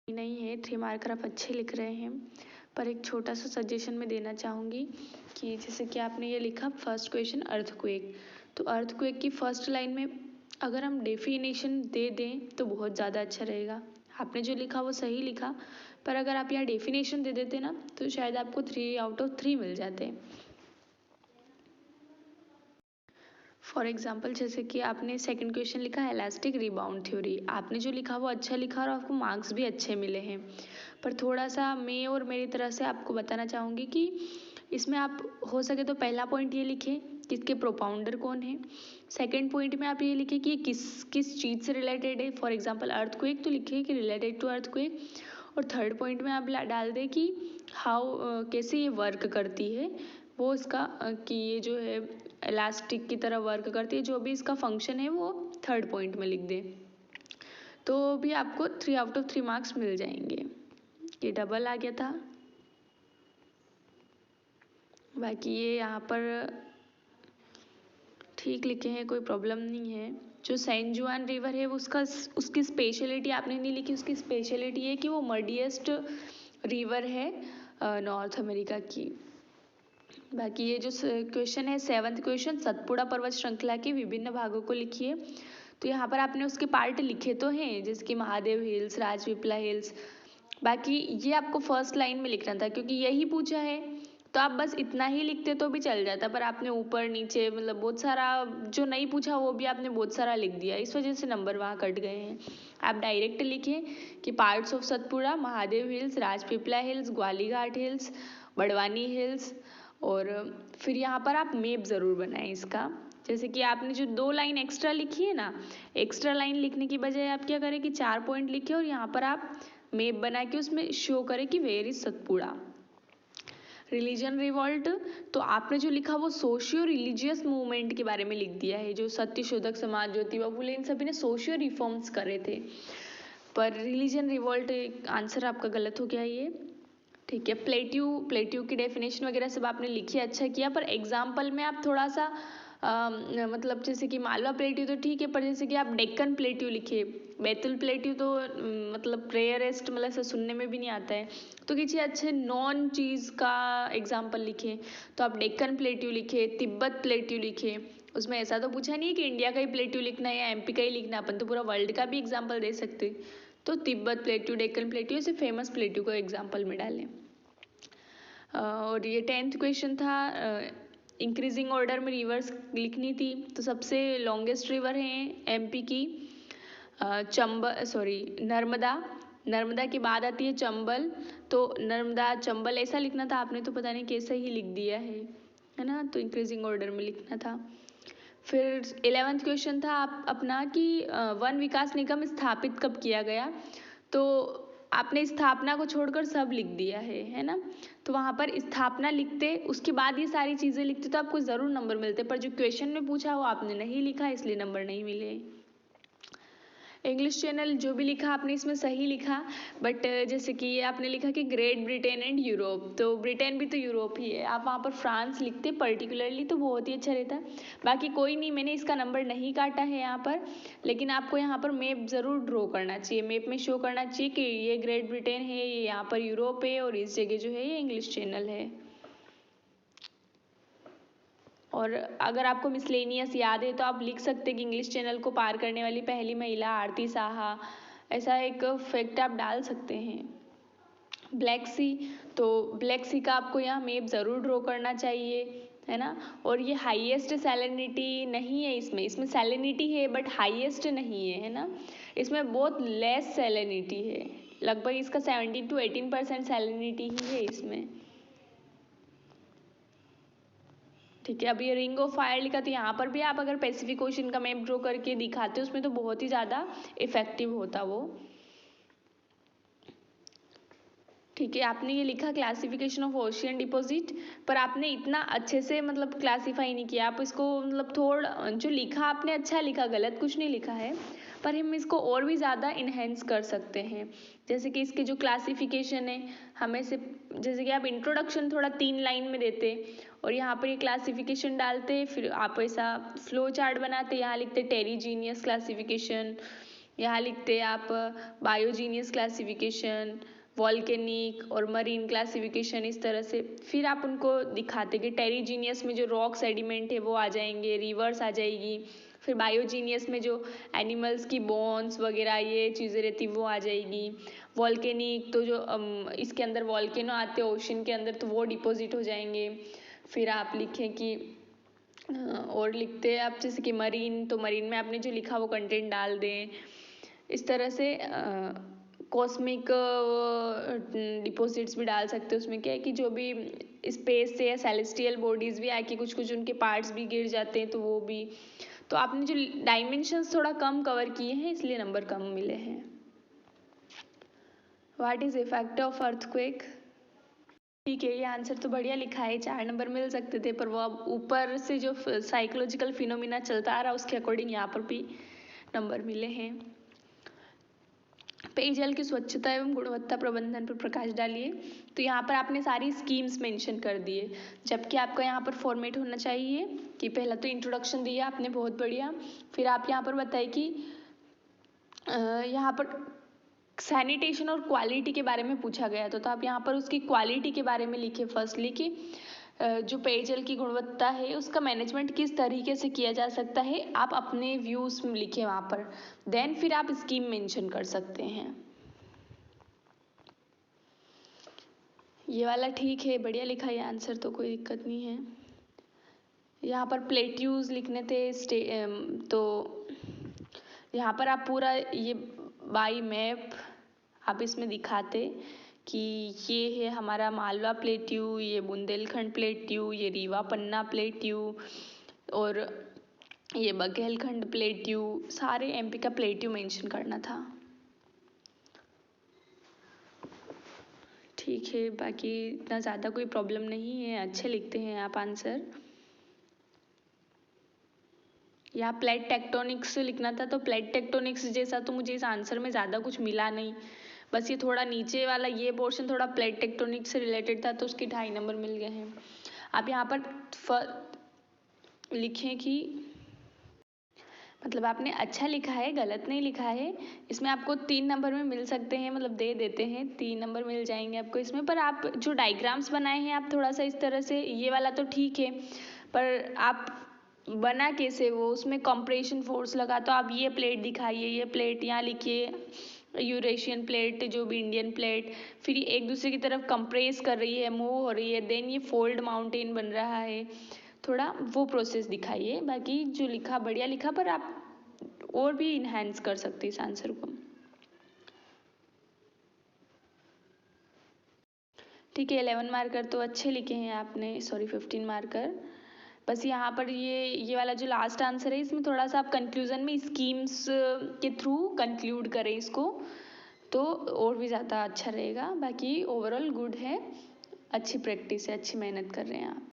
नहीं है, 3 मार्कर आप अच्छे लिख रहे हैं। पर एक छोटा सा सजेशन मैं देना चाहूँगी कि जैसे कि आपने ये लिखा फर्स्ट क्वेश्चन अर्थक्वेक, तो अर्थक्वेक की फर्स्ट लाइन में अगर हम डेफिनेशन दे दें तो बहुत ज़्यादा अच्छा रहेगा। आपने जो लिखा वो सही लिखा, पर अगर आप यहाँ डेफिनेशन दे देते ना तो शायद आपको 3/3 मिल जाते। फॉर एग्जाम्पल जैसे कि आपने सेकंड क्वेश्चन लिखा इलास्टिक रिबाउंड थ्योरी, आपने जो लिखा वो अच्छा लिखा और आपको मार्क्स भी अच्छे मिले हैं। पर थोड़ा सा मैं और मेरी तरह से आपको बताना चाहूँगी कि इसमें आप हो सके तो पहला पॉइंट ये लिखें कि इसके प्रोपाउंडर कौन है। सेकंड पॉइंट में आप ये लिखें कि किस किस चीज़ से रिलेटेड है। फॉर एग्जांपल अर्थक्वेक तो लिखिए कि रिलेटेड टू अर्थक्वेक। और थर्ड पॉइंट में आप डाल दें कि हाउ कैसे ये वर्क करती है, वो इसका कि ये जो है इलास्टिक की तरह वर्क करती है, जो भी इसका फंक्शन है वो थर्ड पॉइंट में लिख दें, तो भी आपको 3/3 मार्क्स मिल जाएंगे। ये डबल आ गया था। बाकी ये यहाँ पर ठीक लिखे हैं, कोई प्रॉब्लम नहीं है। जो सैन जुआन रिवर है उसका उसकी स्पेशलिटी आपने नहीं लिखी, उसकी स्पेशलिटी है कि वो मर्डिएस्ट रिवर है नॉर्थ अमेरिका की। बाकी ये जो क्वेश्चन है 7th क्वेश्चन, सतपुड़ा पर्वत श्रृंखला के विभिन्न भागों को लिखिए। तो यहाँ पर आपने उसके पार्ट लिखे तो हैं, जैसे कि महादेव हिल्स, राजपीपला हिल्स। बाकी ये आपको फर्स्ट लाइन में लिखना था क्योंकि यही पूछा है, तो आप बस इतना ही लिखते तो भी चल जाता, पर आपने ऊपर नीचे मतलब बहुत सारा जो नहीं पूछा वो भी आपने बहुत सारा लिख दिया, इस वजह से नंबर वहाँ कट गए हैं। आप डायरेक्ट लिखें कि parts of Satpura, Mahadev hills, Rajpipla hills, Gwalighat hills, Barwani hills. और फिर यहाँ पर आप मैप ज़रूर बनाएं इसका। जैसे कि आपने जो 2 लाइन एक्स्ट्रा लिखी है ना, एक्स्ट्रा लाइन लिखने की बजाय आप क्या करें कि 4 पॉइंट लिखे और यहाँ पर आप मैप बना के उसमें शो करें कि where is Satpura. Religion revolt, तो आपने जो लिखा वो सोशियो रिलीजियस मूवमेंट के बारे में लिख दिया है, जो सत्यशोधक समाज, ज्योतिबा फुले, इन सभी ने सोशियो रिफॉर्म्स करे थे। पर रिलीजन रिवॉल्ट आंसर आपका गलत हो गया ये। ठीक है, प्लेट्यू की डेफिनेशन वगैरह सब आपने लिखी, अच्छा किया, पर एग्जाम्पल में आप थोड़ा सा मतलब जैसे कि मालवा प्लेट्यू तो ठीक है, पर जैसे कि आप डेक्कन प्लेट्यू लिखे, बैतुल प्लेट्यू तो मतलब रेयरेस्ट, मतलब ऐसा सुनने में भी नहीं आता है, तो किसी अच्छे नॉन चीज़ का एग्जाम्पल लिखे, तो आप डेक्कन प्लेट्यू लिखे, तिब्बत प्लेट्यू लिखे। उसमें ऐसा तो पूछा नहीं है कि इंडिया का ही प्लेट्यू लिखना है या एमपी का ही लिखना, अपन तो पूरा वर्ल्ड का भी एग्जाम्पल दे सकते। तो तिब्बत प्लेट्यू, डेक्कन प्लेट्यू, ऐसे फेमस प्लेट्यू को एग्जाम्पल में डालें। और ये 10th क्वेश्चन था, इंक्रीजिंग ऑर्डर में रिवर्स लिखनी थी, तो सबसे लॉन्गेस्ट रिवर है एमपी की नर्मदा। नर्मदा के बाद आती है चंबल, तो नर्मदा चंबल ऐसा लिखना था, आपने तो पता नहीं कैसे ही लिख दिया है ना, तो इंक्रीजिंग ऑर्डर में लिखना था। फिर 11th क्वेश्चन था आप अपना कि वन विकास निगम स्थापित कब किया गया, तो आपने स्थापना को छोड़कर सब लिख दिया है ना, तो वहाँ पर स्थापना लिखते उसके बाद ये सारी चीज़ें लिखते तो आपको ज़रूर नंबर मिलते, पर जो क्वेश्चन में पूछा वो आपने नहीं लिखा, इसलिए नंबर नहीं मिले। इंग्लिश चैनल जो भी लिखा आपने इसमें सही लिखा, बट जैसे कि ये आपने लिखा कि ग्रेट ब्रिटेन एंड यूरोप, तो ब्रिटेन भी तो यूरोप ही है, आप वहाँ पर फ्रांस लिखते पर्टिकुलरली तो बहुत ही अच्छा रहता। बाकी कोई नहीं, मैंने इसका नंबर नहीं काटा है यहाँ पर, लेकिन आपको यहाँ पर मैप ज़रूर ड्रॉ करना चाहिए, मैप में शो करना चाहिए कि ये ग्रेट ब्रिटेन है, ये यहाँ पर यूरोप है, और इस जगह जो है ये इंग्लिश चैनल है। और अगर आपको मिसलेनियस याद है तो आप लिख सकते हैं कि इंग्लिश चैनल को पार करने वाली पहली महिला आरती साहा, ऐसा एक फैक्ट आप डाल सकते हैं। ब्लैक सी, तो ब्लैक सी का आपको यहाँ मैप ज़रूर ड्रॉ करना चाहिए, है ना। और ये हाईएस्ट सैलिनिटी नहीं है, इसमें सैलिनिटी है बट हाईएस्ट नहीं है ना, इसमें बहुत लेस सैलिनिटी है, लगभग इसका 17 to 18% सैलिनिटी ही है इसमें। ठीक है, अब ये रिंग ऑफ फायर लिखा, तो यहाँ पर भी आप अगर पैसिफिक ओशन का मैप ड्रॉ करके दिखाते उसमें तो बहुत ही ज़्यादा इफेक्टिव होता वो। ठीक है, आपने ये लिखा क्लासिफिकेशन ऑफ ओशियन डिपॉजिट, पर आपने इतना अच्छे से मतलब क्लासीफाई नहीं किया, आप इसको मतलब थोड़ा जो लिखा आपने अच्छा लिखा, गलत कुछ नहीं लिखा है, पर हम इसको और भी ज़्यादा इन्हेंस कर सकते हैं। जैसे कि इसके जो क्लासिफिकेशन है, हमें से जैसे कि आप इंट्रोडक्शन थोड़ा 3 लाइन में देते और यहाँ पर ये क्लासिफिकेशन डालते, फिर आप ऐसा फ्लो चार्ट बनाते, यहाँ लिखते टेरिजीनियस क्लासिफिकेशन, यहाँ लिखते हैं आप बायोजीनियस क्लासिफिकेशन, वॉल्केनिक और मरीन क्लासिफिकेशन, इस तरह से। फिर आप उनको दिखाते कि टेरिजीनियस में जो रॉक सेडिमेंट है वो आ जाएंगे, रिवर्स आ जाएगी। फिर बायोजीनियस में जो एनिमल्स की बोन्स वगैरह ये चीज़ें रहती वो आ जाएगी। वॉल्केनिक तो जो इसके अंदर वॉल्केनो आते हैं ओशन के अंदर, तो वो डिपॉजिट हो जाएंगे। फिर आप लिखें कि और लिखते हैं आप जैसे कि मरीन, तो मरीन में आपने जो लिखा वो कंटेंट डाल दें। इस तरह से कॉस्मिक डिपॉजिट्स भी डाल सकते हैं। उसमें क्या है कि जो भी स्पेस से या सेलेस्टियल बॉडीज़ भी आके कुछ कुछ उनके पार्ट्स भी गिर जाते हैं, तो वो भी। तो आपने जो डायमेंशंस थोड़ा कम कवर किए हैं, इसलिए नंबर कम मिले हैं। What is effect of earthquake? ठीक है, ये आंसर तो बढ़िया लिखा है, 4 नंबर मिल सकते थे, पर वो अब ऊपर से जो साइकोलॉजिकल फिनोमिना चलता आ रहा है उसके अकॉर्डिंग यहाँ पर भी नंबर मिले हैं। पेयजल की स्वच्छता एवं गुणवत्ता प्रबंधन पर प्रकाश डालिए। तो यहाँ पर आपने सारी स्कीम्स मेंशन कर दिए, जबकि आपका यहाँ पर फॉर्मेट होना चाहिए कि पहला तो इंट्रोडक्शन दिया आपने, बहुत बढ़िया। फिर आप यहाँ पर बताइए कि यहाँ पर सैनिटेशन और क्वालिटी के बारे में पूछा गया था, तो आप यहाँ पर उसकी क्वालिटी के बारे में लिखिए। फर्स्टली कि जो पेयजल की गुणवत्ता है उसका मैनेजमेंट किस तरीके से किया जा सकता है, आप अपने व्यूज लिखे वहाँ पर। देन फिर आप स्कीम मेंशन कर सकते हैं। ये वाला ठीक है, बढ़िया लिखा है आंसर, तो कोई दिक्कत नहीं है। यहाँ पर प्लेट्यूज लिखने थे तो यहाँ पर आप पूरा ये बाई मैप आप इसमें दिखाते कि ये है हमारा मालवा प्लेट्यू, ये बुंदेलखंड प्लेट्यू, ये रीवा पन्ना प्लेट्यू और ये बघेलखंड प्लेट्यू, सारे एमपी का प्लेट्यू मेंशन करना था। ठीक है, बाकी इतना ज़्यादा कोई प्रॉब्लम नहीं है, अच्छे लिखते हैं आप आंसर। यहाँ प्लेट टेक्टोनिक्स लिखना था, तो प्लेट टेक्टोनिक्स जैसा तो मुझे इस आंसर में ज़्यादा कुछ मिला नहीं, बस ये थोड़ा नीचे वाला ये पोर्शन थोड़ा प्लेट टेक्टोनिक्स से रिलेटेड था, तो उसके 2.5 नंबर मिल गए हैं। आप यहाँ पर लिखें कि मतलब आपने अच्छा लिखा है, गलत नहीं लिखा है। इसमें आपको 3 नंबर में मिल सकते हैं, मतलब दे देते हैं 3 नंबर मिल जाएंगे आपको इसमें। पर आप जो डायग्राम्स बनाए हैं आप थोड़ा सा इस तरह से, ये वाला तो ठीक है, पर आप बना कैसे वो, उसमें कंप्रेशन फोर्स लगा, तो आप ये प्लेट दिखाइए, ये प्लेट यहाँ लिखिए, यूरेशियन प्लेट जो भी इंडियन प्लेट, फिर एक दूसरे की तरफ कंप्रेस कर रही है, मूव हो रही है, देन ये फोल्ड माउंटेन बन रहा है, थोड़ा वो प्रोसेस दिखाइए। बाकी जो लिखा बढ़िया लिखा, पर आप और भी इन्हेंस कर सकते इस आंसर को। ठीक है, 11 मार्कर तो अच्छे लिखे हैं आपने, सॉरी 15 मार्कर। बस यहाँ पर ये वाला जो लास्ट आंसर है इसमें थोड़ा सा आप कंक्लूजन में स्कीम्स के थ्रू कंक्लूड करें इसको, तो और भी ज़्यादा अच्छा रहेगा। बाकी ओवरऑल गुड है, अच्छी प्रैक्टिस है, अच्छी मेहनत कर रहे हैं आप।